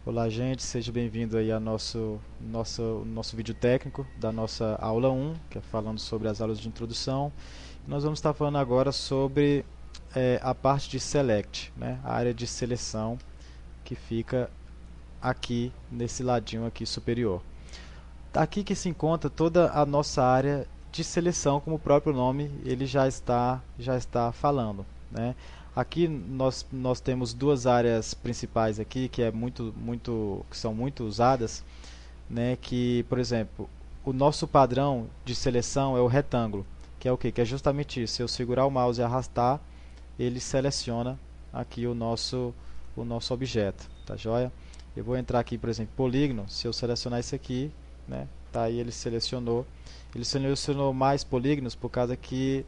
Olá, gente, seja bem-vindo aí ao nosso vídeo técnico da nossa aula 1, que é falando sobre as aulas de introdução. Nós vamos estar falando agora sobre a parte de Select, né? A área de seleção que fica aqui nesse ladinho aqui superior. Aqui que se encontra toda a nossa área de seleção, como o próprio nome ele já está falando, né? Aqui nós temos duas áreas principais aqui que que são muito usadas, né? Que, por exemplo, o nosso padrão de seleção é o retângulo, que é o quê? Que é justamente isso. Se eu segurar o mouse e arrastar, ele seleciona aqui o nosso objeto, tá joia? Eu vou entrar aqui, por exemplo, polígono. Se eu selecionar isso aqui, né? Tá aí, ele selecionou. Ele selecionou mais polígonos por causa que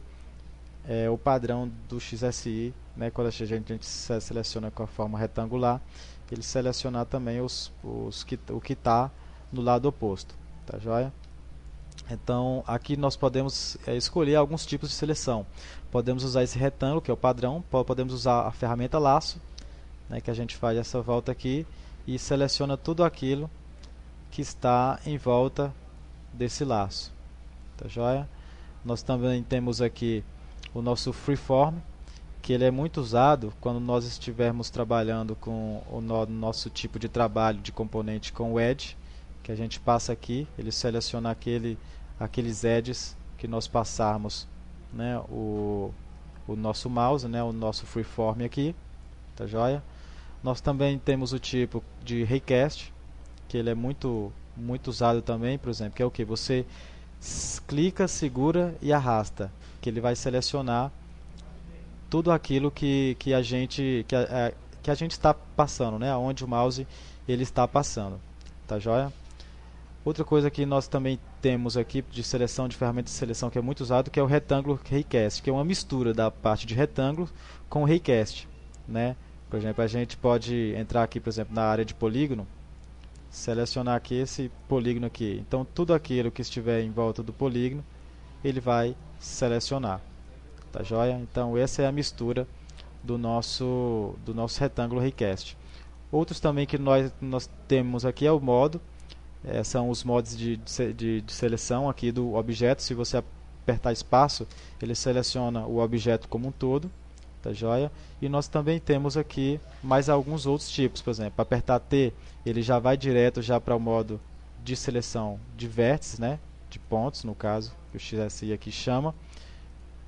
o padrão do XSI, né, quando a gente seleciona com a forma retangular, ele selecionar também o que está no lado oposto, tá joia? Então aqui nós podemos escolher alguns tipos de seleção. Podemos usar esse retângulo, que é o padrão, podemos usar a ferramenta laço, né, que a gente faz essa volta aqui e seleciona tudo aquilo que está em volta desse laço, tá joia? Nós também temos aqui o nosso freeform, que ele é muito usado quando nós estivermos trabalhando com o nosso tipo de trabalho de componente com o edge, que a gente passa aqui, ele seleciona aqueles edges que nós passarmos, né, o nosso mouse, né, o nosso freeform aqui, tá joia? Nós também temos o tipo de raycast, que ele é muito usado também, por exemplo, que é o que? Você clica, segura e arrasta, que ele vai selecionar tudo aquilo que a gente está passando, né? Onde o mouse ele está passando, tá joia? Outra coisa que nós também temos aqui de seleção, de ferramenta de seleção que é muito usado, que é o retângulo raycast, que é uma mistura da parte de retângulo com o raycast, né? Por exemplo, a gente pode entrar aqui, por exemplo, na área de polígono, selecionar aqui esse polígono aqui. Então, tudo aquilo que estiver em volta do polígono, ele vai selecionar, tá joia? Então, essa é a mistura do nosso retângulo raycast. Outros também que nós temos aqui é o modo, são os modos de seleção aqui do objeto. Se você apertar espaço, ele seleciona o objeto como um todo, tá joia? E nós também temos aqui mais alguns outros tipos, por exemplo, apertar T, ele já vai direto já para o modo de seleção de vértices, né? De pontos, no caso, que o XSI aqui chama.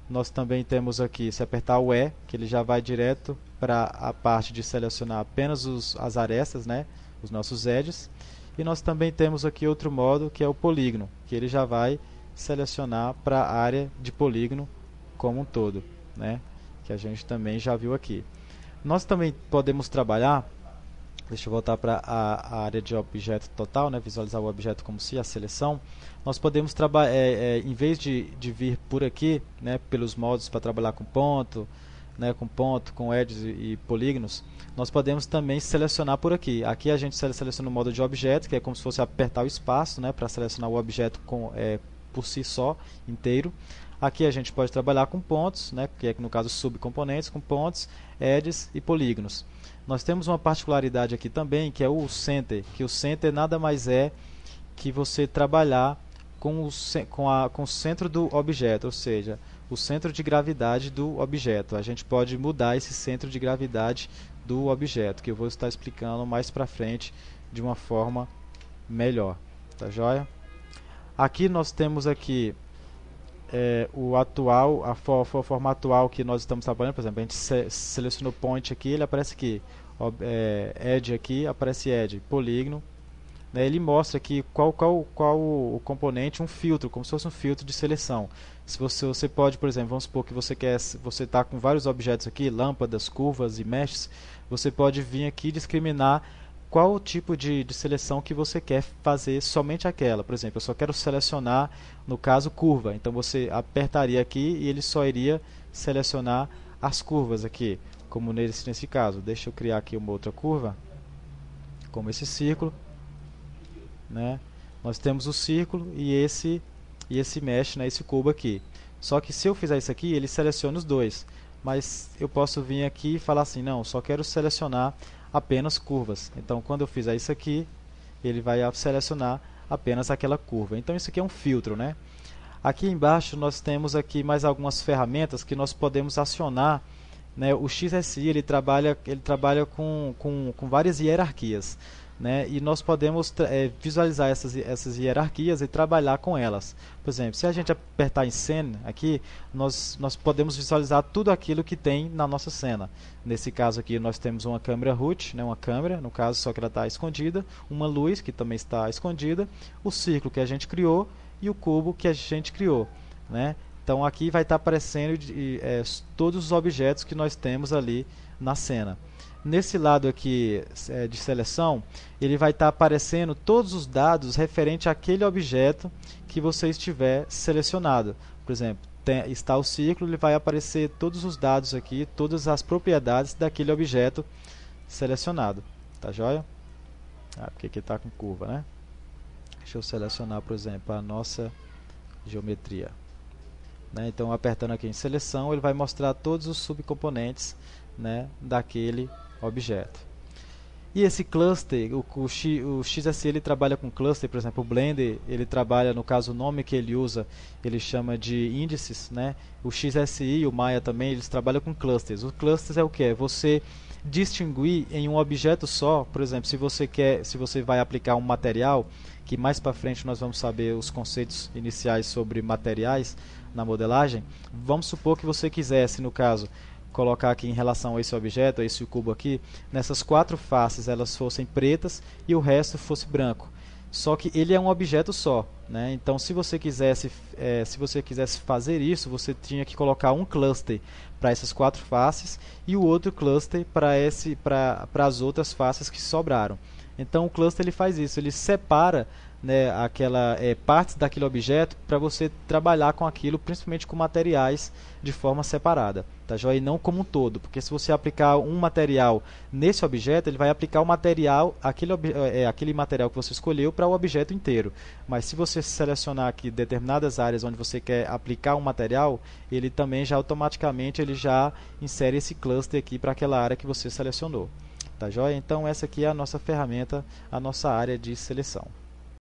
Nós também temos aqui, se apertar o E, que ele já vai direto para a parte de selecionar apenas as arestas, né? Os nossos edges. E nós também temos aqui outro modo, que é o polígono, que ele já vai selecionar para a área de polígono como um todo, né? Que a gente também já viu aqui. Nós também podemos trabalhar, deixa eu voltar para a área de objeto total, né, visualizar o objeto como se a seleção. Nós podemos trabalhar, em vez de vir por aqui, né, pelos modos para trabalhar com ponto, né, com edges e polígonos, nós podemos também selecionar por aqui. Aqui a gente seleciona o modo de objeto, que é como se fosse apertar o espaço, né, para selecionar o objeto por si só, inteiro. Aqui a gente pode trabalhar com pontos, né, que é no caso subcomponentes, com pontos, edges e polígonos. Nós temos uma particularidade aqui também, que é o center, que o center nada mais é que você trabalhar com o centro do objeto, ou seja, o centro de gravidade do objeto. A gente pode mudar esse centro de gravidade do objeto, que eu vou estar explicando mais para frente de uma forma melhor, tá joia? Aqui nós temos aqui a forma atual que nós estamos trabalhando. Por exemplo, a gente selecionou point aqui, ele aparece aqui, edge aqui, aparece edge, polígono, né, ele mostra aqui qual o componente, um filtro, como se fosse um filtro de seleção. Se você pode, por exemplo, vamos supor que você está com vários objetos aqui, lâmpadas, curvas e meshes, você pode vir aqui e discriminar qual o tipo de seleção que você quer fazer, somente aquela. Por exemplo, eu só quero selecionar, no caso, curva. Então você apertaria aqui e ele só iria selecionar as curvas aqui, como nesse caso. Deixa eu criar aqui uma outra curva, como esse círculo, né? Nós temos o círculo e esse mesh, né, esse cubo aqui. Só que se eu fizer isso aqui, ele seleciona os dois. Mas eu posso vir aqui e falar assim, não, só quero selecionar apenas curvas. Então, quando eu fizer isso aqui, ele vai selecionar apenas aquela curva. Então, isso aqui é um filtro, né? Aqui embaixo nós temos aqui mais algumas ferramentas que nós podemos acionar, né? O XSI ele trabalha com várias hierarquias, né? E nós podemos visualizar essas hierarquias e trabalhar com elas. Por exemplo, se a gente apertar em cena aqui, nós podemos visualizar tudo aquilo que tem na nossa cena. Nesse caso aqui nós temos uma câmera root, né? Uma câmera, no caso só que ela está escondida, uma luz que também está escondida, o círculo que a gente criou e o cubo que a gente criou, né? Então aqui vai estar aparecendo todos os objetos que nós temos ali na cena. Nesse lado aqui de seleção, ele vai estar aparecendo todos os dados referente àquele objeto que você estiver selecionado. Por exemplo, está o círculo, ele vai aparecer todos os dados aqui, todas as propriedades daquele objeto selecionado. Tá joia? Porque aqui está com curva, né? Deixa eu selecionar, por exemplo, a nossa geometria. Né? Então, apertando aqui em seleção, ele vai mostrar todos os subcomponentes, né, daquele objeto. E esse cluster, o XSI ele trabalha com cluster, por exemplo, o Blender ele trabalha, no caso o nome que ele usa, ele chama de índices, né? O XSI e o Maya também, eles trabalham com clusters. O clusters é o que? É você distinguir em um objeto só, por exemplo, se você vai aplicar um material, que mais para frente nós vamos saber os conceitos iniciais sobre materiais na modelagem. Vamos supor que você quisesse, no caso, colocar aqui em relação a esse objeto, a esse cubo aqui, nessas 4 faces elas fossem pretas e o resto fosse branco. Só que ele é um objeto só, né? Então, se você quisesse fazer isso, você tinha que colocar um cluster para essas 4 faces e o outro cluster para as outras faces que sobraram. Então, o cluster ele faz isso, ele separa, né, partes daquele objeto para você trabalhar com aquilo, principalmente com materiais de forma separada, tá joia? E não como um todo, porque se você aplicar um material nesse objeto, ele vai aplicar o material, aquele material que você escolheu para o objeto inteiro. Mas se você selecionar aqui determinadas áreas onde você quer aplicar um material, ele também já automaticamente ele já insere esse cluster aqui para aquela área que você selecionou. Tá joia? Então essa aqui é a nossa ferramenta, a nossa área de seleção.